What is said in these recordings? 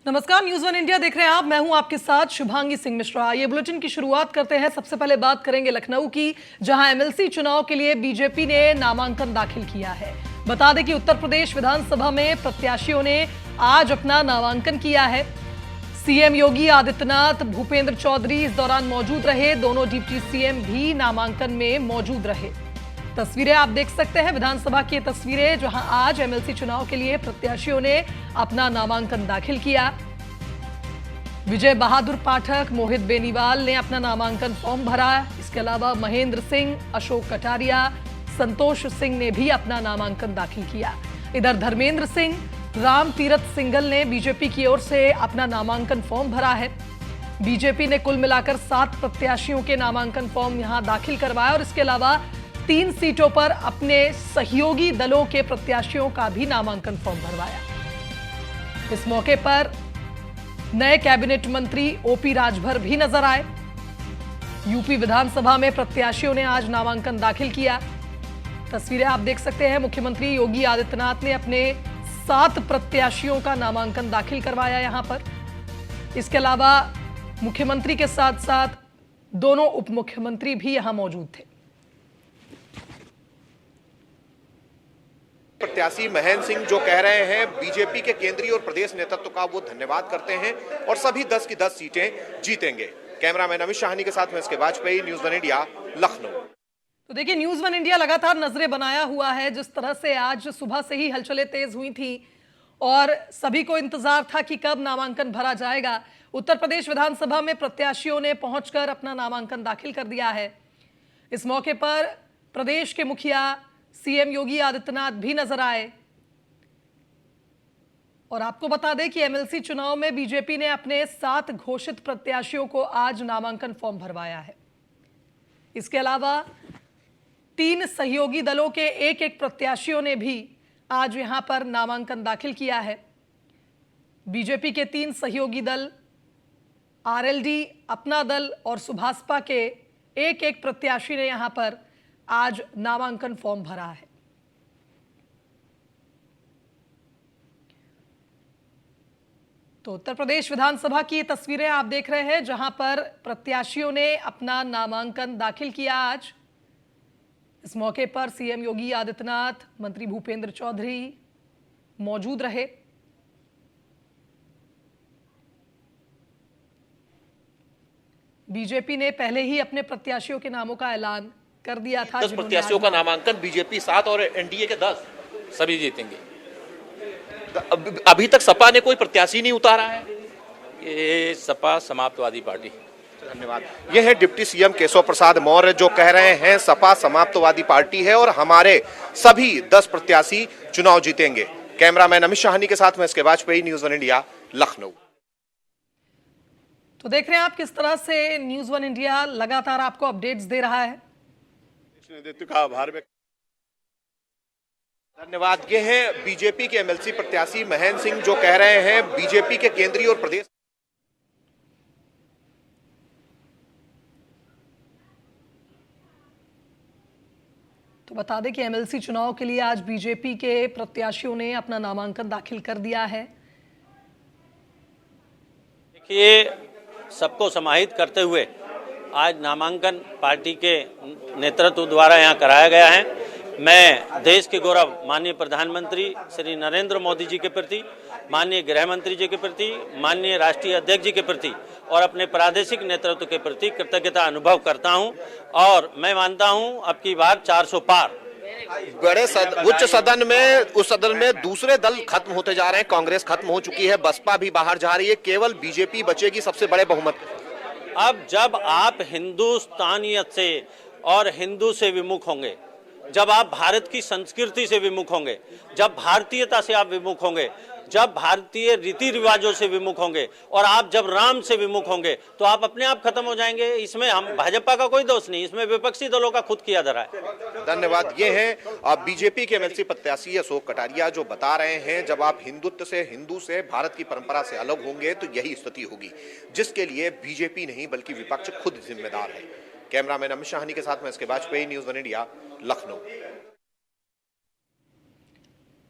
नमस्कार, news one India देख रहे हैं आप। मैं हूं आपके साथ शुभांगी सिंह मिश्रा। ये बुलेटिन की शुरुआत करते हैं। सबसे पहले बात करेंगे लखनऊ की, जहां एमएलसी चुनाव के लिए बीजेपी ने नामांकन दाखिल किया है। बता दें कि उत्तर प्रदेश विधानसभा में प्रत्याशियों ने आज अपना नामांकन किया है। सीएम योगी आदित्यनाथ, भूपेंद्र चौधरी इस दौरान मौजूद रहे। दोनों डिप्टी सीएम भी नामांकन में मौजूद रहे। तस्वीरें आप देख सकते हैं, विधानसभा की तस्वीरें, जहां आज एमएलसी चुनाव के लिए प्रत्याशियों ने अपना नामांकन दाखिल किया। विजय बहादुर पाठक, मोहित बेनीवाल ने अपना नामांकन फॉर्म भरा। इसके अलावा महेंद्र सिंह, अशोक कटारिया, संतोष सिंह ने भी अपना नामांकन दाखिल किया। इधर धर्मेंद्र सिंह, राम तीरथ सिंघल ने बीजेपी की ओर से अपना नामांकन फॉर्म भरा है। बीजेपी ने कुल मिलाकर 7 प्रत्याशियों के नामांकन फॉर्म यहां दाखिल करवाया और इसके अलावा 3 सीटों पर अपने सहयोगी दलों के प्रत्याशियों का भी नामांकन फॉर्म भरवाया। इस मौके पर नए कैबिनेट मंत्री ओपी राजभर भी नजर आए। यूपी विधानसभा में प्रत्याशियों ने आज नामांकन दाखिल किया। तस्वीरें आप देख सकते हैं, मुख्यमंत्री योगी आदित्यनाथ ने अपने 7 प्रत्याशियों का नामांकन दाखिल करवाया यहां पर। इसके अलावा मुख्यमंत्री के साथ साथ दोनों उप मुख्यमंत्री भी यहां मौजूद थे। प्रत्याशी महेंद्र सिंह जो कह रहे हैं बीजेपी के केंद्रीय और प्रदेश नेतृत्व का वो धन्यवाद करते हैं और सभी 10 की 10 सीटें जीतेंगे। कैमरामैन अमित शाहनी के साथ में इसके Vajpayee, news one India, Lucknow. तो देखिए, न्यूज़ वन इंडिया लगातार नजरें बनाया हुआ है। जिस तरह से आज सुबह से ही हलचलें तेज हुई थी और सभी को इंतजार था कि कब नामांकन भरा जाएगा। उत्तर प्रदेश विधानसभा में प्रत्याशियों ने पहुंचकर अपना नामांकन दाखिल कर दिया है। इस मौके पर प्रदेश के मुखिया सीएम योगी आदित्यनाथ भी नजर आए। और आपको बता दें कि एमएलसी चुनाव में बीजेपी ने अपने 7 घोषित प्रत्याशियों को आज नामांकन फॉर्म भरवाया है। इसके अलावा 3 सहयोगी दलों के एक प्रत्याशियों ने भी आज यहां पर नामांकन दाखिल किया है। बीजेपी के 3 सहयोगी दल, आरएलडी, अपना दल और सुभासपा के एक प्रत्याशी ने यहां पर आज नामांकन फॉर्म भरा है। तो उत्तर प्रदेश विधानसभा की तस्वीरें आप देख रहे हैं, जहां पर प्रत्याशियों ने अपना नामांकन दाखिल किया आज। इस मौके पर सीएम योगी आदित्यनाथ, मंत्री भूपेंद्र चौधरी मौजूद रहे। बीजेपी ने पहले ही अपने प्रत्याशियों के नामों का ऐलान कर दिया था। 10 प्रत्याशियों का नामांकन, बीजेपी 7 और एनडीए के 10 सभी जीतेंगे। अभी तक सपा ने कोई प्रत्याशी नहीं उतारा है। ये सपा समाप्तवादी पार्टी। धन्यवाद। ये है डिप्टी सीएम केशव प्रसाद मौर्य जो कह रहे हैं सपा समाप्तवादी पार्टी है और हमारे सभी 10 प्रत्याशी चुनाव जीतेंगे। कैमरामैन अमित शाहनी के साथ में इसके Vajpayee, news one India, Lucknow. तो देख रहे हैं आप किस तरह से न्यूज़ वन इंडिया लगातार आपको अपडेट्स दे रहा है। का आभार व्यक्त। धन्यवाद। ये हैं बीजेपी के एमएलसी प्रत्याशी महेंद्र सिंह जो कह रहे हैं बीजेपी के केंद्रीय और प्रदेश। तो बता दें कि एमएलसी चुनाव के लिए आज बीजेपी के प्रत्याशियों ने अपना नामांकन दाखिल कर दिया है। देखिए, सबको समाहित करते हुए आज नामांकन पार्टी के नेतृत्व द्वारा यहाँ कराया गया है। मैं देश के गौरव माननीय प्रधानमंत्री श्री नरेंद्र मोदी जी के प्रति, माननीय गृह मंत्री जी के प्रति, माननीय राष्ट्रीय अध्यक्ष जी के प्रति और अपने प्रादेशिक नेतृत्व के प्रति कृतज्ञता अनुभव करता हूं और मैं मानता हूं अब की बार 400 पार। बड़े उच्च सदन में, उस सदन में दूसरे दल खत्म होते जा रहे हैं। कांग्रेस खत्म हो चुकी है, बसपा भी बाहर जा रही है, केवल बीजेपी बचेगी सबसे बड़े बहुमत। अब जब आप हिंदुस्तानियत से और हिंदू से विमुख होंगे, जब आप भारत की संस्कृति से विमुख होंगे, जब भारतीयता से आप विमुख होंगे, जब भारतीय रीति रिवाजों से विमुख होंगे और आप जब राम से विमुख होंगे तो आप अपने आप खत्म हो जाएंगे। इसमें हम भाजपा का कोई दोष नहीं, इसमें विपक्षी दलों का खुद किया धरा है। धन्यवाद। ये हैं बीजेपी के एमएलसी प्रत्याशी अशोक कटारिया जो बता रहे हैं जब आप हिंदुत्व से, हिंदू से, भारत की परंपरा से अलग होंगे तो यही स्थिति होगी, जिसके लिए बीजेपी नहीं बल्कि विपक्ष खुद जिम्मेदार है। कैमरामैन अमित शाहनी के साथ में इसके Vajpayee, news one India, Lucknow.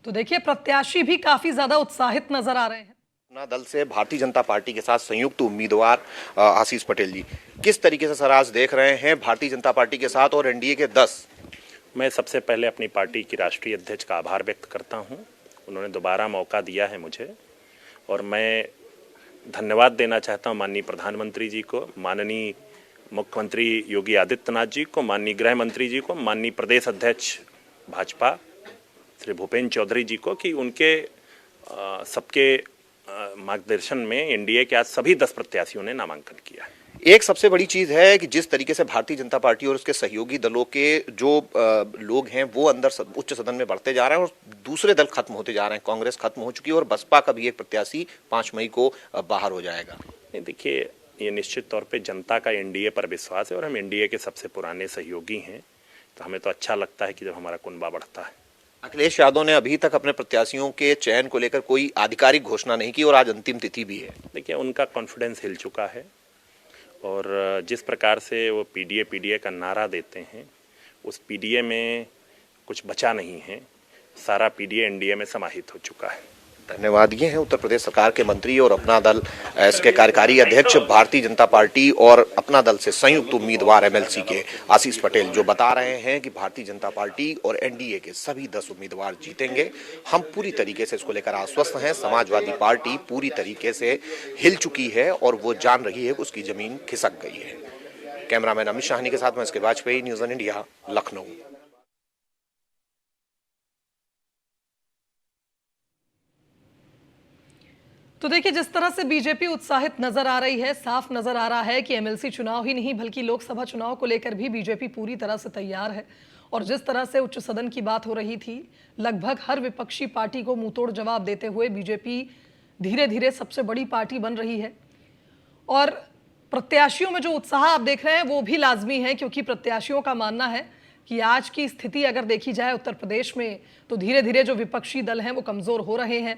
तो देखिए, प्रत्याशी भी काफी ज्यादा उत्साहित नजर आ रहे हैं। अपना दल से भारतीय जनता पार्टी के साथ संयुक्त उम्मीदवार आशीष पटेल जी, किस तरीके से सर आज देख रहे हैं भारतीय जनता पार्टी के साथ और एनडीए के 10? मैं सबसे पहले अपनी पार्टी की राष्ट्रीय अध्यक्ष का आभार व्यक्त करता हूं। उन्होंने दोबारा मौका दिया है मुझे, और मैं धन्यवाद देना चाहता हूं माननीय प्रधानमंत्री जी को, माननीय मुख्यमंत्री योगी आदित्यनाथ जी को, माननीय गृह मंत्री जी को, माननीय प्रदेश अध्यक्ष भाजपा श्री भूपेंद्र चौधरी जी को, कि उनके सबके मार्गदर्शन में एनडीए के आज सभी 10 प्रत्याशियों ने नामांकन किया है। एक सबसे बड़ी चीज है कि जिस तरीके से भारतीय जनता पार्टी और उसके सहयोगी दलों के जो लोग हैं वो अंदर उच्च सदन में बढ़ते जा रहे हैं और दूसरे दल खत्म होते जा रहे हैं। कांग्रेस खत्म हो चुकी है और बसपा का भी एक प्रत्याशी 5 मई को बाहर हो जाएगा। देखिए, ये निश्चित तौर पे जनता का एनडीए पर विश्वास है और हम एनडीए के सबसे पुराने सहयोगी हैं, तो हमें तो अच्छा लगता है कि जब हमारा कुनबा बढ़ता है। अखिलेश यादव ने अभी तक अपने प्रत्याशियों के चयन को लेकर कोई आधिकारिक घोषणा नहीं की और आज अंतिम तिथि भी है। देखिए, उनका कॉन्फिडेंस हिल चुका है और जिस प्रकार से वो पीडीए का नारा देते हैं, उस पीडीए में कुछ बचा नहीं है, सारा पीडीए एनडीए में समाहित हो चुका है। धन्यवाद। ये हैं उत्तर प्रदेश सरकार के मंत्री और अपना दल इसके कार्यकारी अध्यक्ष भारतीय जनता पार्टी और अपना दल से संयुक्त उम्मीदवार एमएलसी के आशीष पटेल, जो बता रहे हैं कि भारतीय जनता पार्टी और एनडीए के सभी 10 उम्मीदवार जीतेंगे। हम पूरी तरीके से इसको लेकर आश्वस्त हैं। समाजवादी पार्टी पूरी तरीके से हिल चुकी है और वो जान रही है कि उसकी जमीन खिसक गई है। कैमरामैन अमित शाहनी के साथ मैं इसके Vajpayee, news on India, Lucknow. तो देखिए, जिस तरह से बीजेपी उत्साहित नजर आ रही है, साफ नजर आ रहा है कि एमएलसी चुनाव ही नहीं बल्कि लोकसभा चुनाव को लेकर भी बीजेपी पूरी तरह से तैयार है। और जिस तरह से उच्च सदन की बात हो रही थी, लगभग हर विपक्षी पार्टी को मुंहतोड़ जवाब देते हुए बीजेपी धीरे धीरे सबसे बड़ी पार्टी बन रही है। और प्रत्याशियों में जो उत्साह आप देख रहे हैं वो भी लाजमी है, क्योंकि प्रत्याशियों का मानना है कि आज की स्थिति अगर देखी जाए उत्तर प्रदेश में, तो धीरे धीरे जो विपक्षी दल हैं वो कमजोर हो रहे हैं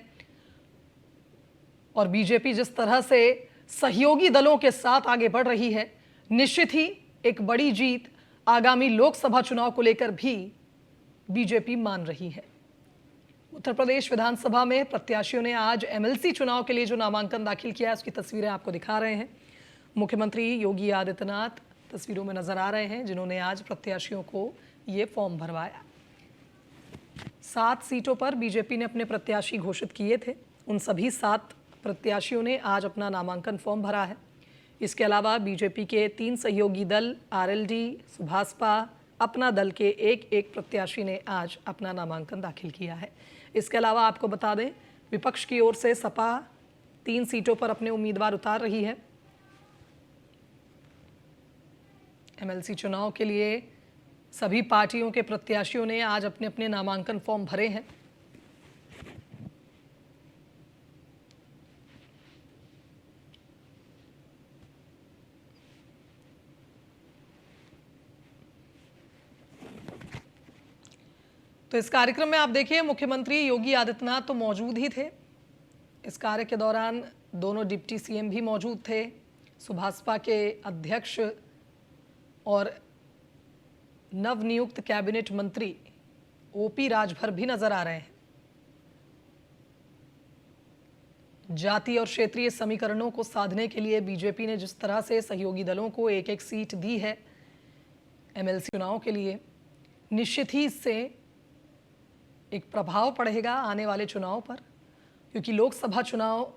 और बीजेपी जिस तरह से सहयोगी दलों के साथ आगे बढ़ रही है, निश्चित ही एक बड़ी जीत आगामी लोकसभा चुनाव को लेकर भी बीजेपी मान रही है। उत्तर प्रदेश विधानसभा में प्रत्याशियों ने आज एमएलसी चुनाव के लिए जो नामांकन दाखिल किया है उसकी तस्वीरें आपको दिखा रहे हैं। मुख्यमंत्री योगी आदित्यनाथ तस्वीरों में नजर आ रहे हैं, जिन्होंने आज प्रत्याशियों को ये फॉर्म भरवाया। 7 सीटों पर बीजेपी ने अपने प्रत्याशी घोषित किए थे। उन सभी 7 प्रत्याशियों ने आज अपना नामांकन फॉर्म भरा है। इसके अलावा बीजेपी के 3 सहयोगी दल आरएलडी, सुभासपा, अपना दल के एक प्रत्याशी ने आज अपना नामांकन दाखिल किया है। इसके अलावा आपको बता दें, विपक्ष की ओर से सपा 3 सीटों पर अपने उम्मीदवार उतार रही है। एमएलसी चुनाव के लिए सभी पार्टियों के प्रत्याशियों ने आज अपने अपने नामांकन फॉर्म भरे हैं। तो इस कार्यक्रम में आप देखिए, मुख्यमंत्री योगी आदित्यनाथ तो मौजूद ही थे। इस कार्य के दौरान दोनों डिप्टी सीएम भी मौजूद थे। सुभासपा के अध्यक्ष और नवनियुक्त कैबिनेट मंत्री ओपी राजभर भी नजर आ रहे हैं। जाति और क्षेत्रीय समीकरणों को साधने के लिए बीजेपी ने जिस तरह से सहयोगी दलों को एक सीट दी है एमएलसी चुनाव के लिए, निश्चित ही इससे एक प्रभाव पड़ेगा आने वाले चुनाव पर, क्योंकि लोकसभा चुनाव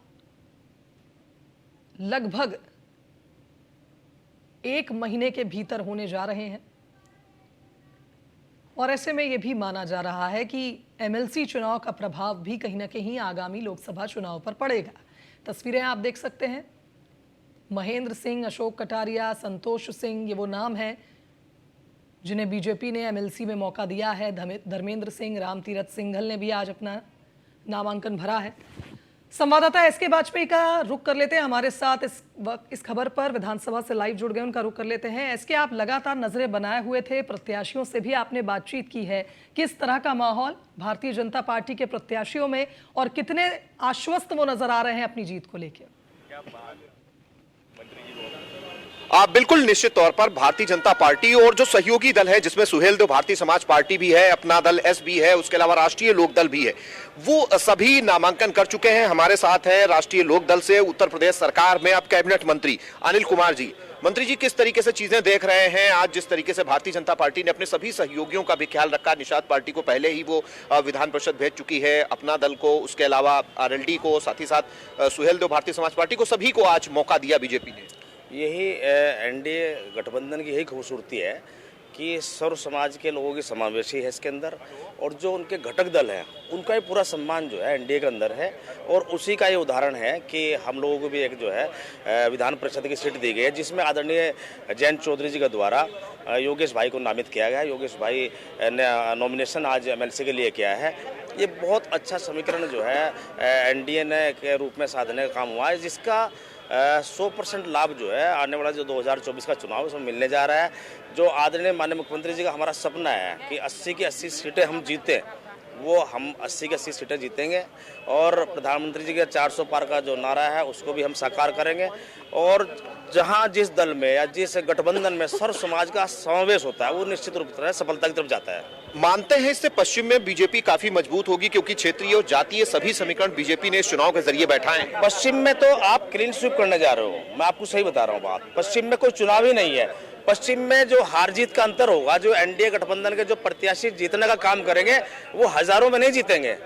लगभग 1 महीने के भीतर होने जा रहे हैं और ऐसे में यह भी माना जा रहा है कि एमएलसी चुनाव का प्रभाव भी कहीं ना कहीं आगामी लोकसभा चुनाव पर पड़ेगा। तस्वीरें आप देख सकते हैं। महेंद्र सिंह, अशोक कटारिया, संतोष सिंह, ये वो नाम हैं जिन्हें बीजेपी ने एमएलसी में मौका दिया है। धर्मेंद्र सिंह, रामतीरथ सिंघल ने भी आज अपना नामांकन भरा है। संवाददाता एसके वाजपेयी का रुख कर लेते हैं, हमारे साथ इस खबर पर विधानसभा से लाइव जुड़ गए, उनका रुख कर लेते हैं। एसके, आप लगातार नजरें बनाए हुए थे, प्रत्याशियों से भी आपने बातचीत की है, किस तरह का माहौल भारतीय जनता पार्टी के प्रत्याशियों में और कितने आश्वस्त वो नजर आ रहे हैं अपनी जीत को लेकर? बिल्कुल निश्चित तौर पर भारतीय जनता पार्टी और जो सहयोगी दल है जिसमें सुहेलदेव भारतीय समाज पार्टी भी है, अपना दल एस भी है, उसके अलावा राष्ट्रीय लोकदल भी है, वो सभी नामांकन कर चुके हैं। हमारे साथ हैं राष्ट्रीय लोकदल से उत्तर प्रदेश सरकार में अब कैबिनेट मंत्री अनिल कुमार जी। मंत्री जी, किस तरीके से चीजें देख रहे हैं आज जिस तरीके से भारतीय जनता पार्टी ने अपने सभी सहयोगियों का भी ख्याल रखा? निषाद पार्टी को पहले ही वो विधान परिषद भेज चुकी है, अपना दल को, उसके अलावा आरएलडी को, साथ ही साथ सुहेलदेव भारतीय समाज पार्टी को, सभी को आज मौका दिया बीजेपी ने। यही एनडीए गठबंधन की यही खूबसूरती है कि सर्व समाज के लोगों की समावेशी है इसके अंदर, और जो उनके घटक दल हैं उनका ही पूरा सम्मान जो है एनडीए के अंदर है। और उसी का ये उदाहरण है कि हम लोगों को भी एक जो है विधान परिषद की सीट दी गई है, जिसमें आदरणीय जयंत चौधरी जी के द्वारा योगेश भाई को नामित किया गया है। योगेश भाई ने नॉमिनेशन आज एमएलसी के लिए किया है। ये बहुत अच्छा समीकरण जो है एनडीए ने के रूप में साधने का काम हुआ है, जिसका 100% लाभ जो है आने वाला जो 2024 का चुनाव है उसमें मिलने जा रहा है। जो आदरणीय माननीय मुख्यमंत्री जी का हमारा सपना है कि 80 की 80 सीटें हम जीतें, वो हम 80 की 80 सीटें जीतेंगे। और प्रधानमंत्री जी के 400 पार का जो नारा है उसको भी हम साकार करेंगे। और जहां जिस दल में या जिस गठबंधन में सर्व समाज का समावेश होता है वो निश्चित रूप से सफलता की तरफ जाता है। मानते हैं इससे पश्चिम में बीजेपी काफी मजबूत होगी, क्योंकि क्षेत्रीय और जातीय सभी समीकरण बीजेपी ने इस चुनाव के जरिए बैठाए हैं। पश्चिम में तो आप क्लीन स्वीप करने जा रहे हो, मैं आपको सही बता रहा हूँ बात। पश्चिम में कोई चुनाव ही नहीं है। पश्चिम में जो हार जीत का अंतर होगा, जो एनडीए गठबंधन के जो प्रत्याशी जीतने का काम करेंगे वो हजारों में नहीं जीतेंगे।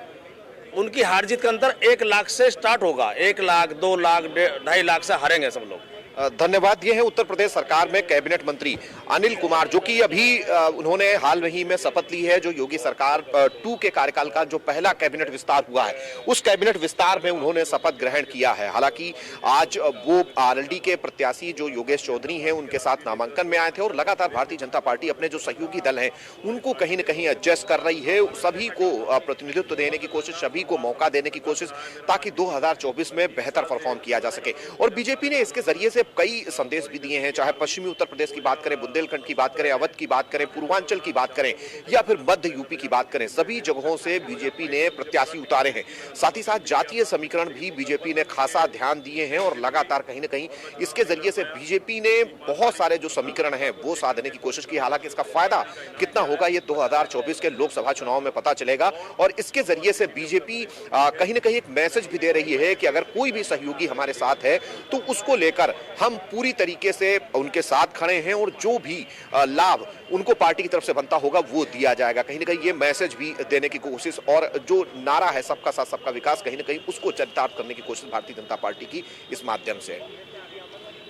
उनकी हार जीत का अंतर 1 लाख से स्टार्ट होगा, 1 लाख, 2 लाख, 2.5 लाख से हारेंगे सब लोग। धन्यवाद। ये है उत्तर प्रदेश सरकार में कैबिनेट मंत्री अनिल कुमार, जो कि अभी उन्होंने हाल ही में शपथ ली है। जो योगी सरकार 2 के कार्यकाल का जो पहला कैबिनेट विस्तार हुआ है, उस कैबिनेट विस्तार में उन्होंने शपथ ग्रहण किया है। हालांकि आज वो आरएलडी के प्रत्याशी जो योगेश चौधरी हैं उनके साथ नामांकन में आए थे, और लगातार भारतीय जनता पार्टी अपने जो सहयोगी दल हैं उनको कहीं न कहीं एडजस्ट कर रही है, सभी को प्रतिनिधित्व देने की कोशिश, सभी को मौका देने की कोशिश, ताकि 2024 में बेहतर परफॉर्म किया जा सके। और बीजेपी ने इसके जरिए से कई संदेश भी दिए हैं, चाहे पश्चिमी उत्तर प्रदेश की बात करें, बुंदेलखंड की बात करें, अवध की बात करें, पूर्वांचल की बात करें, या फिर मध्य यूपी की बात करें, सभी जगहों से बीजेपी ने प्रत्याशी उतारे हैं। साथ ही साथ जातीय समीकरण भी बीजेपी ने खासा ध्यान दिए हैं, और लगातार कहीं न कहीं इसके जरिए से बीजेपी ने बहुत सारे जो समीकरण हैं वो साधने की कोशिश की। हालांकि इसका फायदा कितना होगा ये 2024 के लोकसभा चुनाव में पता चलेगा। और इसके जरिए से बीजेपी कहीं न कहीं एक मैसेज भी दे रही है कि अगर कोई भी सहयोगी हमारे साथ है तो उसको लेकर हम पूरी तरीके से उनके साथ खड़े हैं, और जो भी लाभ उनको पार्टी की तरफ से बनता होगा वो दिया जाएगा। कहीं न कहीं ये मैसेज भी देने की कोशिश, और जो नारा है सबका साथ सबका विकास, कहीं न कहीं उसको चरितार्थ करने की कोशिश भारतीय जनता पार्टी की इस माध्यम से।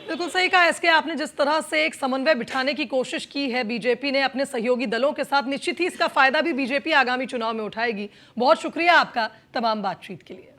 बिल्कुल सही कहा एसके आपने, जिस तरह से एक समन्वय बिठाने की कोशिश की है बीजेपी ने अपने सहयोगी दलों के साथ, निश्चित ही इसका फायदा भी बीजेपी आगामी चुनाव में उठाएगी। बहुत शुक्रिया आपका तमाम बातचीत के लिए।